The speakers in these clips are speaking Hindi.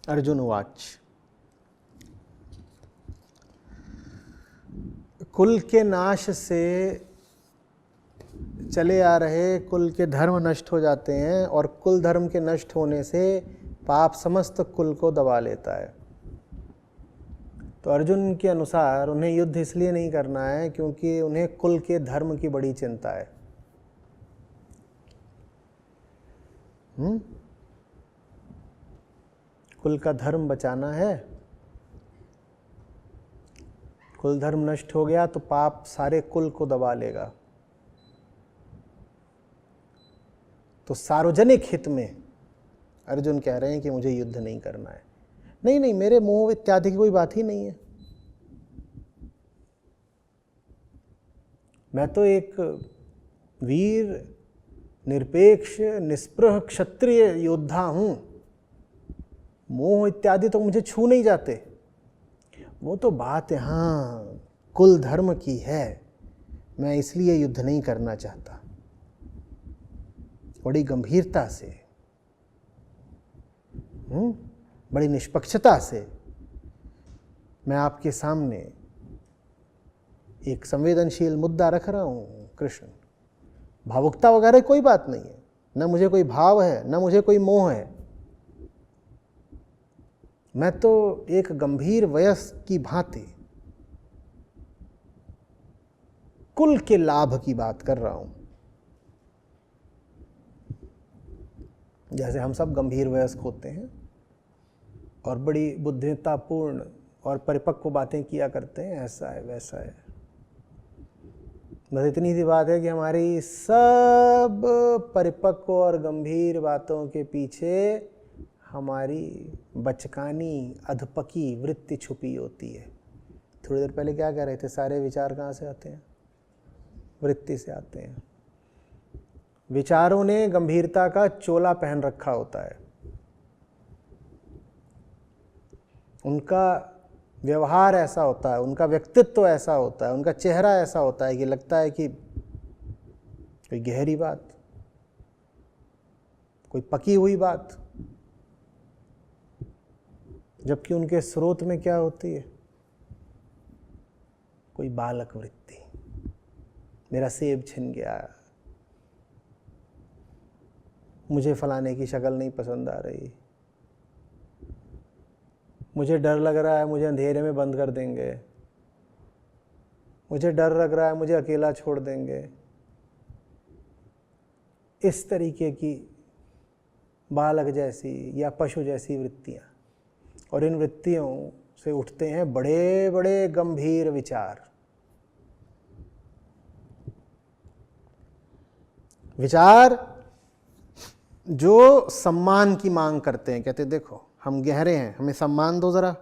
अर्जुन उवाच। कुल के नाश से चले आ रहे कुल के धर्म नष्ट हो जाते हैं और कुल धर्म के नष्ट होने से पाप समस्त कुल को दबा लेता है। तो अर्जुन के अनुसार उन्हें युद्ध इसलिए नहीं करना है क्योंकि उन्हें कुल के धर्म की बड़ी चिंता है। कुल का धर्म बचाना है। कुल धर्म नष्ट हो गया तो पाप सारे कुल को दबा लेगा। तो सार्वजनिक हित में अर्जुन कह रहे हैं कि मुझे युद्ध नहीं करना है। नहीं नहीं, मेरे मोह इत्यादि की कोई बात ही नहीं है। मैं तो एक वीर निरपेक्ष निष्पृह क्षत्रिय योद्धा हूं। मोह इत्यादि तो मुझे छू नहीं जाते। वो तो बात यहां कुल धर्म की है, मैं इसलिए युद्ध नहीं करना चाहता। बड़ी गंभीरता से, बड़ी निष्पक्षता से मैं आपके सामने एक संवेदनशील मुद्दा रख रहा हूं। कृष्ण, भावुकता वगैरह कोई बात नहीं है, न मुझे कोई भाव है न मुझे कोई मोह है। मैं तो एक गंभीर वयस्क की भांति कुल के लाभ की बात कर रहा हूं। जैसे हम सब गंभीर वयस्क होते हैं और बड़ी बुद्धिमत्तापूर्ण और परिपक्व बातें किया करते हैं, ऐसा है वैसा है। बस इतनी सी बात है कि हमारी सब परिपक्व और गंभीर बातों के पीछे हमारी बचकानी अधपकी वृत्ति छुपी होती है। थोड़ी देर पहले क्या कह रहे थे, सारे विचार कहाँ से आते हैं? वृत्ति से आते हैं। विचारों ने गंभीरता का चोला पहन रखा होता है। उनका व्यवहार ऐसा होता है, उनका व्यक्तित्व ऐसा होता है, उनका चेहरा ऐसा होता है कि लगता है कि कोई गहरी बात, कोई पकी हुई बात, जबकि उनके स्रोत में क्या होती है? कोई बालक वृत्ति। मेरा सेब छिन गया, मुझे फलाने की शक्ल नहीं पसंद आ रही, मुझे डर लग रहा है मुझे अंधेरे में बंद कर देंगे, मुझे डर लग रहा है मुझे अकेला छोड़ देंगे। इस तरीके की बालक जैसी या पशु जैसी वृत्तियां, और इन वृत्तियों से उठते हैं बड़े बड़े गंभीर विचार। विचार जो सम्मान की मांग करते हैं। कहते देखो हम गहरे हैं, हमें सम्मान दो जरा,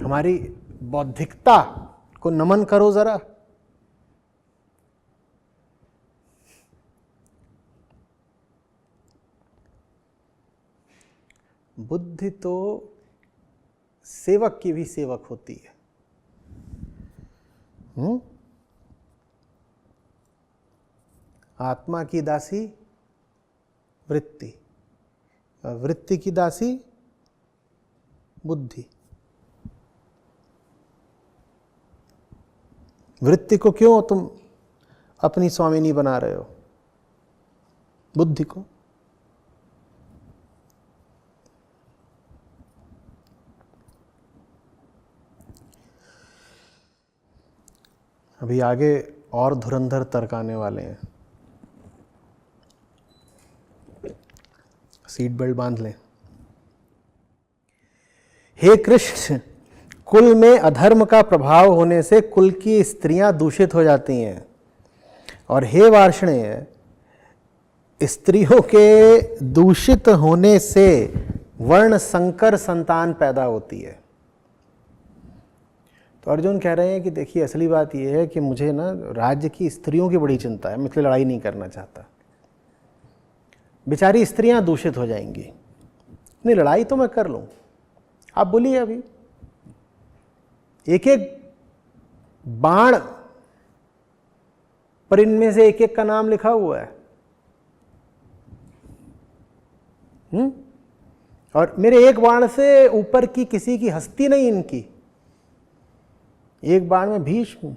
हमारी बौद्धिकता को नमन करो जरा। बुद्धि तो सेवक की भी सेवक होती है। आत्मा की दासी वृत्ति, वृत्ति की दासी बुद्धि। वृत्ति को क्यों तुम अपनी स्वामिनी बना रहे हो? बुद्धि को। अभी आगे और धुरंधर तर्क आने वाले हैं। सीट बेल्ट बांध लें। हे कृष्ण, कुल में अधर्म का प्रभाव होने से कुल की स्त्रियां दूषित हो जाती हैं, और हे वार्ष्णेय, स्त्रियों के दूषित होने से वर्ण संकर संतान पैदा होती है। तो अर्जुन कह रहे हैं कि देखिए असली बात यह है कि मुझे ना राज्य की स्त्रियों की बड़ी चिंता है, मैं इसलिए लड़ाई नहीं करना चाहता। बेचारी स्त्रियां दूषित हो जाएंगी। नहीं, लड़ाई तो मैं कर लूं। आप बोलिए अभी एक एक बाण पर इनमें से एक एक का नाम लिखा हुआ है। और मेरे एक बाण से ऊपर की किसी की हस्ती नहीं इनकी। एक बाण में भीष्म,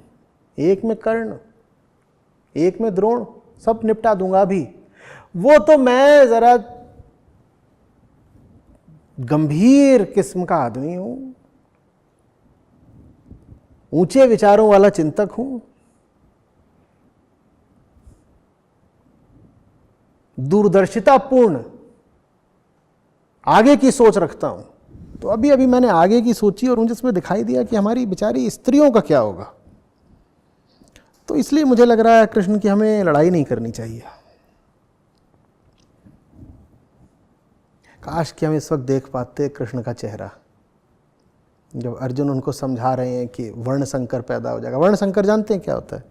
एक में कर्ण, एक में द्रोण, सब निपटा दूंगा अभी। वो तो मैं जरा गंभीर किस्म का आदमी हूं, ऊंचे विचारों वाला चिंतक हूं, दूरदर्शितापूर्ण आगे की सोच रखता हूं। तो अभी अभी मैंने आगे की सोची और मुझे इसमें दिखाई दिया कि हमारी बेचारी स्त्रियों का क्या होगा। तो इसलिए मुझे लग रहा है कृष्ण की हमें लड़ाई नहीं करनी चाहिए। काश कि हम इस वक्त देख पाते कृष्ण का चेहरा, जब अर्जुन उनको समझा रहे हैं कि वर्ण संकर पैदा हो जाएगा। वर्ण संकर जानते हैं क्या होता है?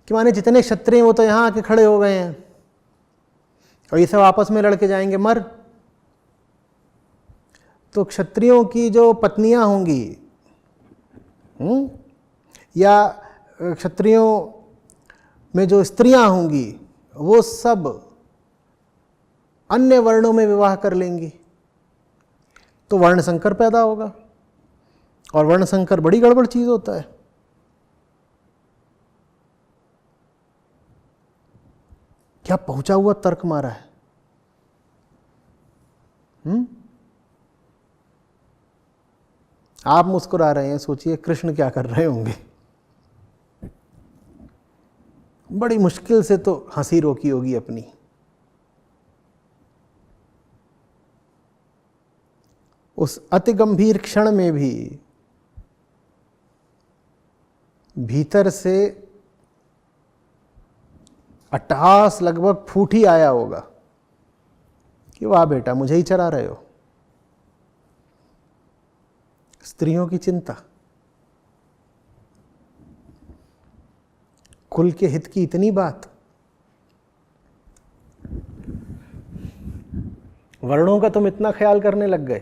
कि माने जितने क्षत्रिय वो तो यहां आके खड़े हो गए हैं और ये सब आपस में लड़के जाएंगे मर। तो क्षत्रियों की जो पत्नियां होंगी या क्षत्रियों में जो स्त्रियां होंगी वो सब अन्य वर्णों में विवाह कर लेंगी, तो वर्ण संकर पैदा होगा। और वर्ण संकर बड़ी गड़बड़ चीज होता है। क्या पहुंचा हुआ तर्क मारा है। आप मुस्कुरा रहे हैं, सोचिए कृष्ण क्या कर रहे होंगे। बड़ी मुश्किल से तो हंसी रोकी होगी अपनी। उस अति गंभीर क्षण में भी भीतर से अट्टहास लगभग फूट ही आया होगा कि वाह बेटा मुझे ही चरा रहे हो। स्त्रियों की चिंता, कुल के हित की इतनी बात, वर्णों का तुम इतना ख्याल करने लग गए।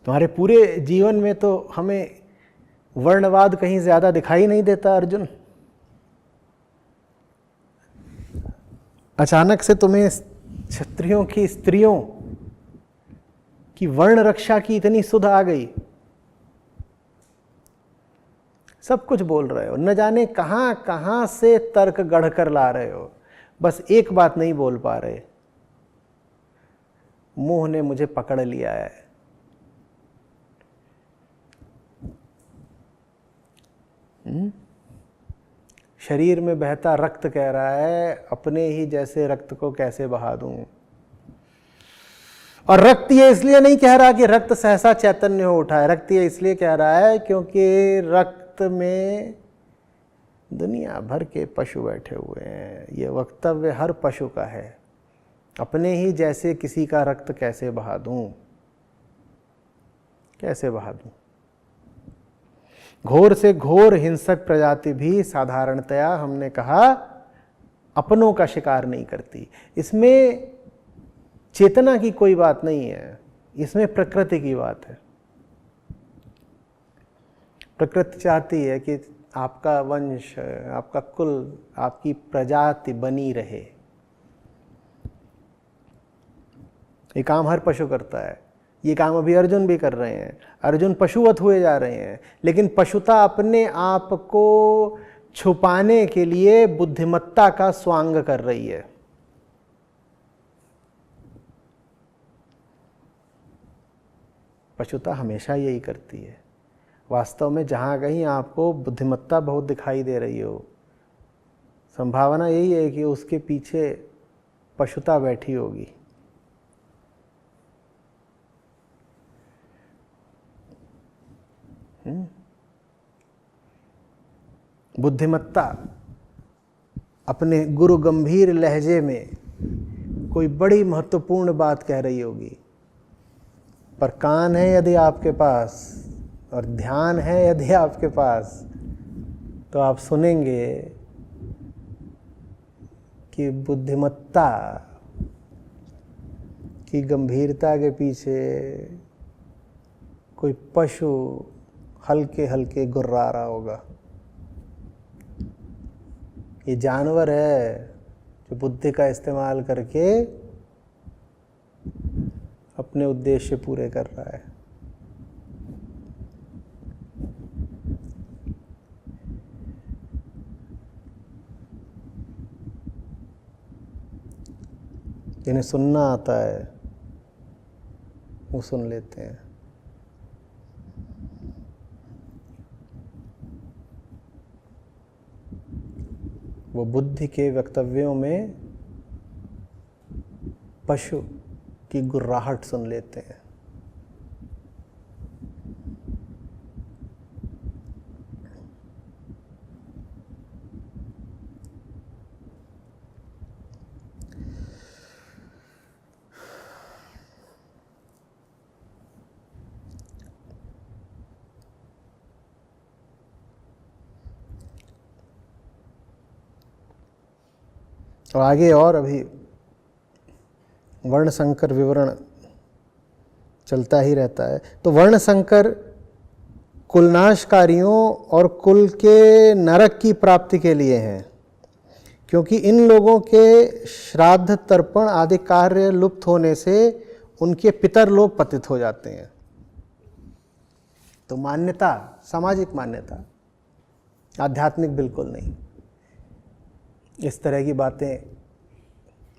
तुम्हारे पूरे जीवन में तो हमें वर्णवाद कहीं ज्यादा दिखाई नहीं देता अर्जुन। अचानक से तुम्हें क्षत्रियों की स्त्रियों की वर्ण रक्षा की इतनी सुध आ गई। सब कुछ बोल रहे हो, न जाने कहां कहां से तर्क गढ़ कर ला रहे हो, बस एक बात नहीं बोल पा रहे। मोह ने मुझे पकड़ लिया है। शरीर में बहता रक्त कह रहा है अपने ही जैसे रक्त को कैसे बहा दूं। और रक्त ये इसलिए नहीं कह रहा कि रक्त सहसा चैतन्य हो उठा है। रक्त ये इसलिए कह रहा है क्योंकि रक्त में दुनिया भर के पशु बैठे हुए हैं। ये वक्तव्य हर पशु का है। अपने ही जैसे किसी का रक्त कैसे बहा दूं, कैसे बहा दूं। घोर से घोर हिंसक प्रजाति भी साधारणतया हमने कहा अपनों का शिकार नहीं करती। इसमें चेतना की कोई बात नहीं है, इसमें प्रकृति की बात है। प्रकृति चाहती है कि आपका वंश, आपका कुल, आपकी प्रजाति बनी रहे। ये काम हर पशु करता है। ये काम अभी अर्जुन भी कर रहे हैं। अर्जुन पशुवत हुए जा रहे हैं, लेकिन पशुता अपने आप को छुपाने के लिए बुद्धिमत्ता का स्वांग कर रही है। पशुता हमेशा यही करती है। वास्तव में जहां कहीं आपको बुद्धिमत्ता बहुत दिखाई दे रही हो, संभावना यही है कि उसके पीछे पशुता बैठी होगी। बुद्धिमत्ता अपने गुरु गंभीर लहजे में कोई बड़ी महत्वपूर्ण बात कह रही होगी, पर कान है यदि आपके पास और ध्यान है यदि आपके पास, तो आप सुनेंगे कि बुद्धिमत्ता की गंभीरता के पीछे कोई पशु हल्के हल्के गुर्रा रहा होगा। ये जानवर है जो बुद्धि का इस्तेमाल करके अपने उद्देश्य पूरे कर रहा है। जिन्हें सुनना आता है वो सुन लेते हैं। वो बुद्धि के वक्तव्यों में पशु की गुर्राहट सुन लेते हैं। और आगे और अभी वर्ण संकर विवरण चलता ही रहता है। तो वर्ण संकर कुलनाशकारियों और कुल के नरक की प्राप्ति के लिए हैं, क्योंकि इन लोगों के श्राद्ध तर्पण आदि कार्य लुप्त होने से उनके पितर लोग पतित हो जाते हैं। तो मान्यता सामाजिक मान्यता, आध्यात्मिक बिल्कुल नहीं। इस तरह की बातें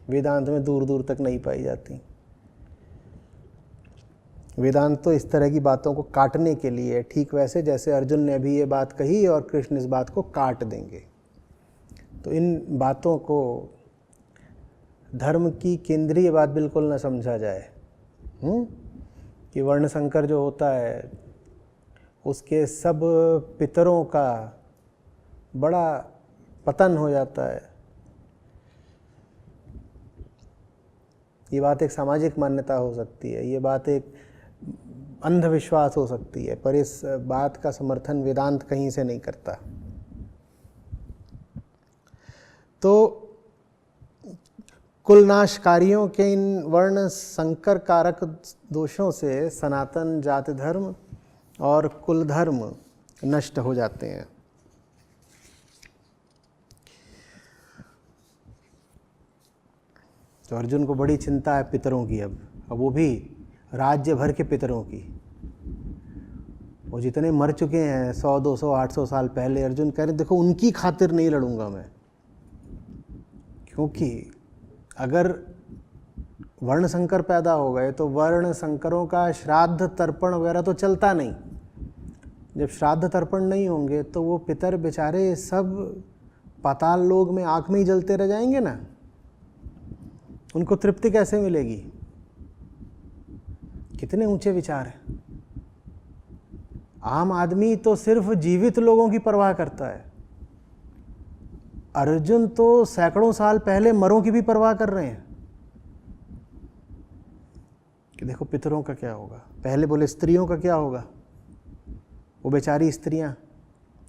वेदांत में दूर दूर तक नहीं पाई जाती। वेदांत तो इस तरह की बातों को काटने के लिए, ठीक वैसे जैसे अर्जुन ने अभी ये बात कही और कृष्ण इस बात को काट देंगे। तो इन बातों को धर्म की केंद्रीय बात बिल्कुल न समझा जाए कि वर्ण संकर जो होता है उसके सब पितरों का बड़ा पतन हो जाता है। ये बात एक सामाजिक मान्यता हो सकती है, ये बात एक अंधविश्वास हो सकती है, पर इस बात का समर्थन वेदांत कहीं से नहीं करता। तो कुलनाशकारियों के इन वर्ण संकर कारक दोषों से सनातन जाति धर्म और कुल धर्म नष्ट हो जाते हैं। तो अर्जुन को बड़ी चिंता है पितरों की। अब वो भी राज्य भर के पितरों की। वो जितने मर चुके हैं 100, 200, 800 साल पहले, अर्जुन कह रहे देखो उनकी खातिर नहीं लड़ूंगा मैं, क्योंकि अगर वर्ण संकर पैदा हो गए तो वर्ण संकरों का श्राद्ध तर्पण वगैरह तो चलता नहीं। जब श्राद्ध तर्पण नहीं होंगे तो वो पितर बेचारे सब पाताल लोक में आँख में ही जलते रह जाएंगे ना। उनको तृप्ति कैसे मिलेगी? कितने ऊंचे विचार हैं। आम आदमी तो सिर्फ जीवित लोगों की परवाह करता है, अर्जुन तो सैकड़ों साल पहले मरों की भी परवाह कर रहे हैं कि देखो पितरों का क्या होगा। पहले बोले स्त्रियों का क्या होगा। वो बेचारी स्त्रियां,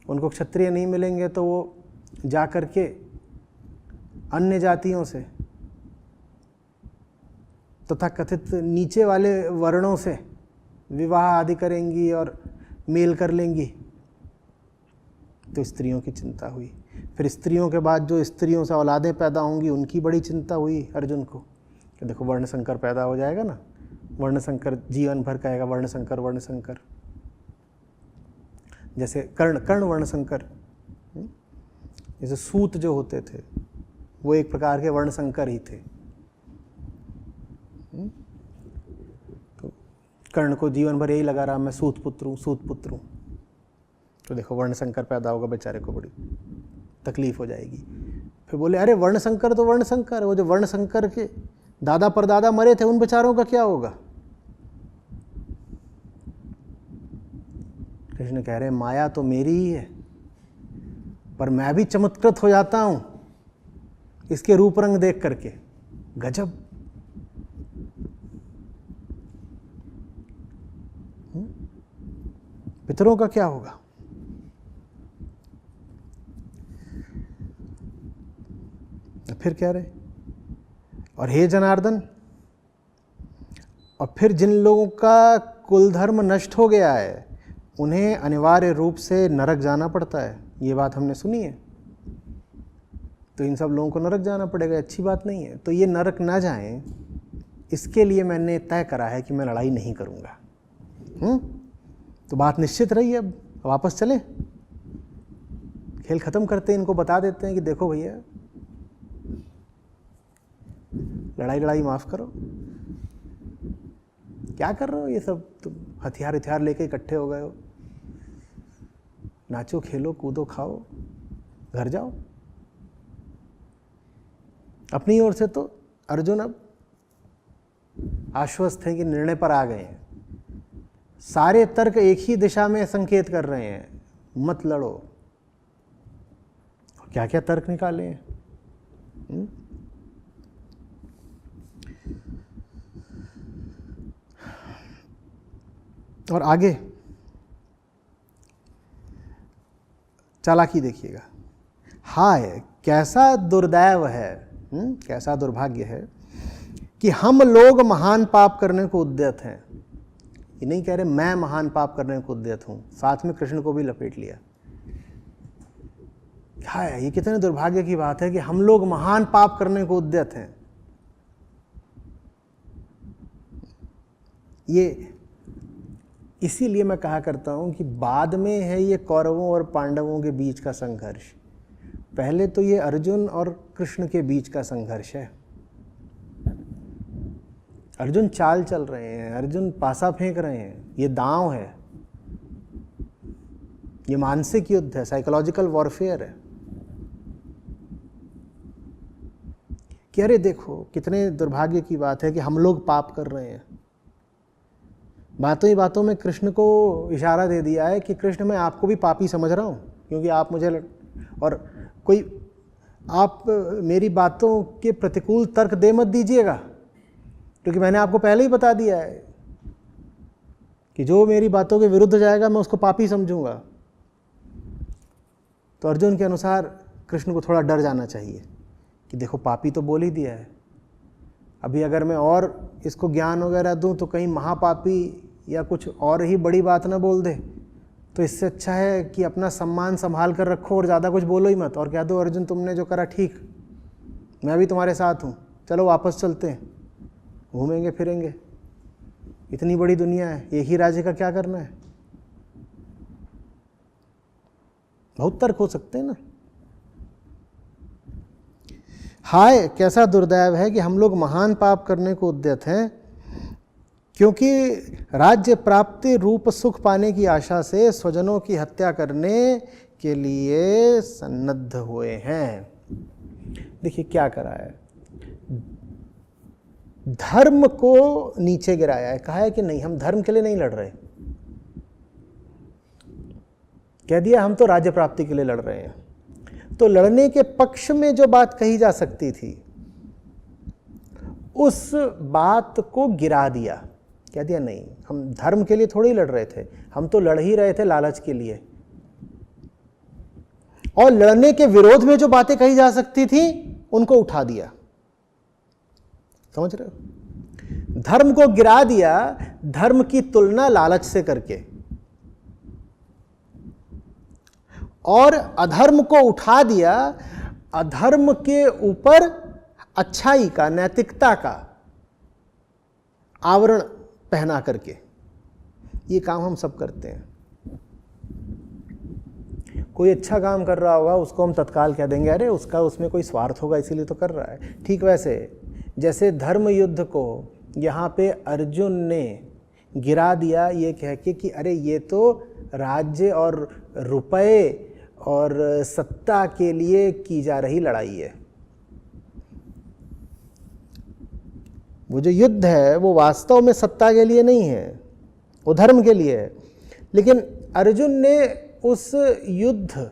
उनको क्षत्रिय नहीं मिलेंगे तो वो जा कर के अन्य जातियों से तथा कथित नीचे वाले वर्णों से विवाह आदि करेंगी और मेल कर लेंगी। तो स्त्रियों की चिंता हुई। फिर स्त्रियों के बाद जो स्त्रियों से औलादें पैदा होंगी उनकी बड़ी चिंता हुई अर्जुन को कि देखो वर्ण संकर पैदा हो जाएगा ना, वर्ण संकर जीवन भर कहेगा वर्ण संकर वर्ण संकर। जैसे कर्ण वर्ण संकर, जैसे सूत जो होते थे वो एक प्रकार के वर्ण संकर ही थे। तो कर्ण को जीवन भर यही लगा रहा मैं सूत पुत्र हूँ। तो देखो वर्ण संकर पैदा होगा, बेचारे को बड़ी तकलीफ हो जाएगी। फिर बोले अरे वर्ण संकर तो वर्ण संकर, वो जो वर्ण संकर के दादा परदादा मरे थे उन बेचारों का क्या होगा। कृष्ण कह रहे माया तो मेरी ही है, पर मैं भी चमत्कृत हो जाता हूं इसके रूप रंग देख करके। गजब। पितरों का क्या होगा। फिर कह रहे और हे जनार्दन, और फिर जिन लोगों का कुल धर्म नष्ट हो गया है उन्हें अनिवार्य रूप से नरक जाना पड़ता है। ये बात हमने सुनी है। तो इन सब लोगों को नरक जाना पड़ेगा, अच्छी बात नहीं है। तो ये नरक ना जाएं, इसके लिए मैंने तय करा है कि मैं लड़ाई नहीं करूँगा। तो बात निश्चित रही है। अब वापस चलें, खेल ख़त्म करते हैं, इनको बता देते हैं कि देखो भैया, लड़ाई माफ़ करो, क्या कर रहे हो ये सब, तुम हथियार लेके इकट्ठे हो गए हो, नाचो खेलो कूदो खाओ, घर जाओ। अपनी ओर से तो अर्जुन अब आश्वस्त हैं कि निर्णय पर आ गए हैं। सारे तर्क एक ही दिशा में संकेत कर रहे हैं, मत लड़ो। क्या क्या तर्क निकाले हैं। और आगे चालाकी देखिएगा। हाय कैसा दुर्दैव है, कैसा दुर्भाग्य है कि हम लोग महान पाप करने को उद्यत हैं। ये नहीं कह रहे मैं महान पाप करने को उद्यत हूं, साथ में कृष्ण को भी लपेट लिया। हाय ये कितने दुर्भाग्य की बात है कि हम लोग महान पाप करने को उद्यत हैं। ये इसीलिए मैं कहा करता हूं कि बाद में है ये कौरवों और पांडवों के बीच का संघर्ष, पहले तो ये अर्जुन और कृष्ण के बीच का संघर्ष है। अर्जुन चाल चल रहे हैं, अर्जुन पासा फेंक रहे हैं, ये दांव है, ये मानसिक युद्ध है, साइकोलॉजिकल वॉरफेयर है कि अरे देखो कितने दुर्भाग्य की बात है कि हम लोग पाप कर रहे हैं। बातों ही बातों में कृष्ण को इशारा दे दिया है कि कृष्ण मैं आपको भी पापी समझ रहा हूँ, क्योंकि आप मुझे और कोई आप मेरी बातों के प्रतिकूल तर्क दे मत दीजिएगा, क्योंकि मैंने आपको पहले ही बता दिया है कि जो मेरी बातों के विरुद्ध जाएगा मैं उसको पापी समझूंगा। तो अर्जुन के अनुसार कृष्ण को थोड़ा डर जाना चाहिए कि देखो पापी तो बोल ही दिया है, अभी अगर मैं और इसको ज्ञान वगैरह दूं तो कहीं महापापी या कुछ और ही बड़ी बात ना बोल दे, तो इससे अच्छा है कि अपना सम्मान संभाल कर रखो और ज़्यादा कुछ बोलो ही मत, और कह दो अर्जुन तुमने जो करा ठीक, मैं भी तुम्हारे साथ हूँ, चलो वापस चलते हैं, घूमेंगे फिरेंगे, इतनी बड़ी दुनिया है, एक ही राज्य का क्या करना है। बहुत तर्क हो सकते हैं ना। हाय कैसा दुर्दैव है कि हम लोग महान पाप करने को उद्यत हैं, क्योंकि राज्य प्राप्ति रूप सुख पाने की आशा से स्वजनों की हत्या करने के लिए सन्नद्ध हुए हैं। देखिए क्या करा है, धर्म को नीचे गिराया है, कहा है कि नहीं हम धर्म के लिए नहीं लड़ रहे, कह दिया हम तो राज्य प्राप्ति के लिए लड़ रहे हैं। तो लड़ने के पक्ष में जो बात कही जा सकती थी उस बात को गिरा दिया, कह दिया नहीं हम धर्म के लिए थोड़ी लड़ रहे थे, हम तो लड़ ही रहे थे लालच के लिए। और लड़ने के विरोध में जो बातें कही जा सकती थी उनको उठा दिया, समझ रहे हो, धर्म को गिरा दिया, धर्म की तुलना लालच से करके, और अधर्म को उठा दिया, अधर्म के ऊपर अच्छाई का, नैतिकता का आवरण पहना करके। ये काम हम सब करते हैं। कोई अच्छा काम कर रहा होगा उसको हम तत्काल कह देंगे अरे उसका उसमें कोई स्वार्थ होगा इसीलिए तो कर रहा है। ठीक वैसे जैसे धर्म युद्ध को यहाँ पे अर्जुन ने गिरा दिया ये कह के कि अरे ये तो राज्य और रुपए और सत्ता के लिए की जा रही लड़ाई है। वो जो युद्ध है वो वास्तव में सत्ता के लिए नहीं है, वो धर्म के लिए है। लेकिन अर्जुन ने उस युद्ध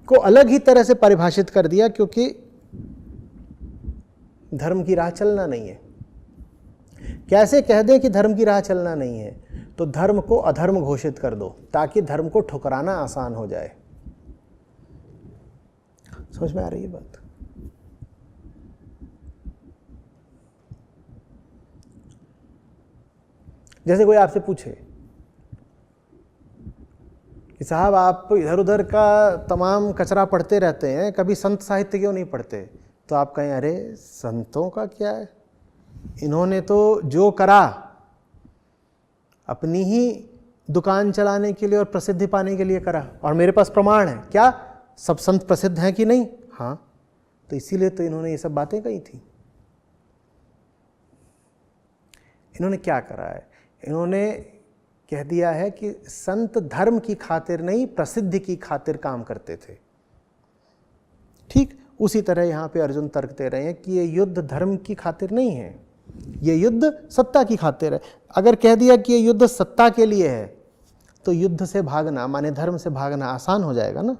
को अलग ही तरह से परिभाषित कर दिया, क्योंकि धर्म की राह चलना नहीं है। कैसे कह दें कि धर्म की राह चलना नहीं है, तो धर्म को अधर्म घोषित कर दो ताकि धर्म को ठुकराना आसान हो जाए। समझ में आ रही है बात? जैसे कोई आपसे पूछे कि कि साहब आप इधर उधर का तमाम कचरा पढ़ते रहते हैं, कभी संत साहित्य क्यों नहीं पढ़ते? तो आप कहें अरे संतों का क्या है, इन्होंने तो जो करा अपनी ही दुकान चलाने के लिए और प्रसिद्धि पाने के लिए करा, और मेरे पास प्रमाण है। क्या सब संत प्रसिद्ध हैं कि नहीं? हाँ, तो इसीलिए तो इन्होंने ये सब बातें कही थी। इन्होंने क्या करा है? इन्होंने कह दिया है कि संत धर्म की खातिर नहीं, प्रसिद्धि की खातिर काम करते थे। ठीक उसी तरह यहाँ पे अर्जुन तर्क दे रहे हैं कि ये युद्ध धर्म की खातिर नहीं है, ये युद्ध सत्ता की खातिर है। अगर कह दिया कि ये युद्ध सत्ता के लिए है, तो युद्ध से भागना माने धर्म से भागना आसान हो जाएगा ना।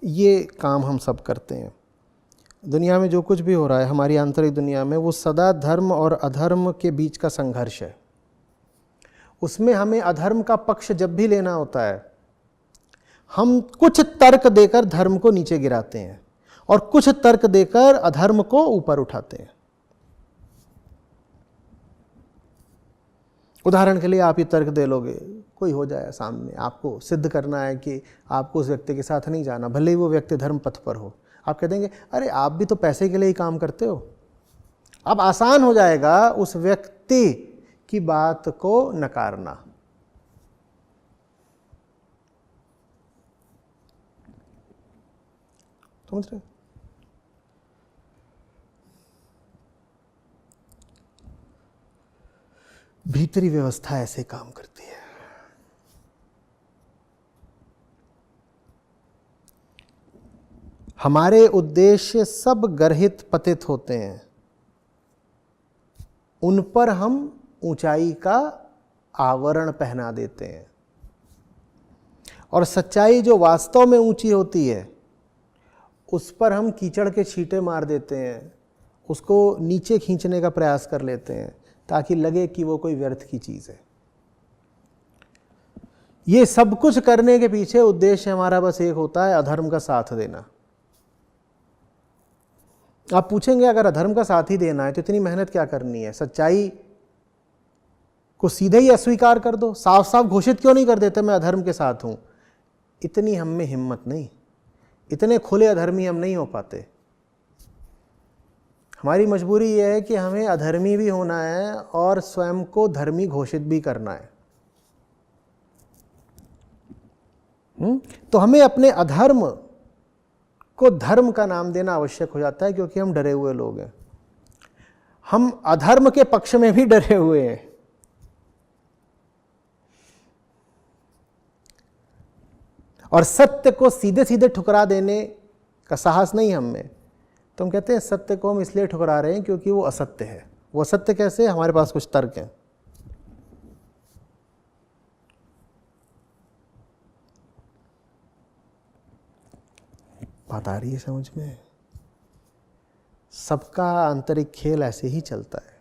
ये काम हम सब करते हैं। दुनिया में जो कुछ भी हो रहा है, हमारी आंतरिक दुनिया में, वो सदा धर्म और अधर्म के बीच का संघर्ष है। उसमें हमें अधर्म का पक्ष जब भी लेना होता है, हम कुछ तर्क देकर धर्म को नीचे गिराते हैं और कुछ तर्क देकर अधर्म को ऊपर उठाते हैं। उदाहरण के लिए आप ये तर्क दे लोगे, कोई हो जाए सामने, आपको सिद्ध करना है कि आपको उस व्यक्ति के साथ नहीं जाना, भले ही वो व्यक्ति धर्म पथ पर हो। आप कह देंगे अरे आप भी तो पैसे के लिए ही काम करते हो। अब आसान हो जाएगा उस व्यक्ति की बात को नकारना। समझ रहे? भीतरी व्यवस्था ऐसे काम करती है। हमारे उद्देश्य सब गर्हित पतित होते हैं, उन पर हम ऊंचाई का आवरण पहना देते हैं, और सच्चाई जो वास्तव में ऊंची होती है उस पर हम कीचड़ के छींटे मार देते हैं, उसको नीचे खींचने का प्रयास कर लेते हैं ताकि लगे कि वो कोई व्यर्थ की चीज है। ये सब कुछ करने के पीछे उद्देश्य हमारा बस एक होता है, अधर्म का साथ देना। आप पूछेंगे अगर अधर्म का साथ ही देना है तो इतनी मेहनत क्या करनी है? सच्चाई को सीधे ही अस्वीकार कर दो, साफ साफ घोषित क्यों नहीं कर देते मैं अधर्म के साथ हूं? इतनी हम में हिम्मत नहीं, इतने खुले अधर्मी हम नहीं हो पाते। हमारी मजबूरी यह है कि हमें अधर्मी भी होना है और स्वयं को धर्मी घोषित भी करना है। तो हमें अपने अधर्म को धर्म का नाम देना आवश्यक हो जाता है, क्योंकि हम डरे हुए लोग हैं। हम अधर्म के पक्ष में भी डरे हुए हैं। और सत्य को सीधे सीधे ठुकरा देने का साहस नहीं हम में। तो हम कहते हैं सत्य को हम इसलिए ठुकरा रहे हैं क्योंकि वो असत्य है। वो असत्य कैसे? हमारे पास कुछ तर्क हैं। बात आ रही है समझ में? सबका आंतरिक खेल ऐसे ही चलता है।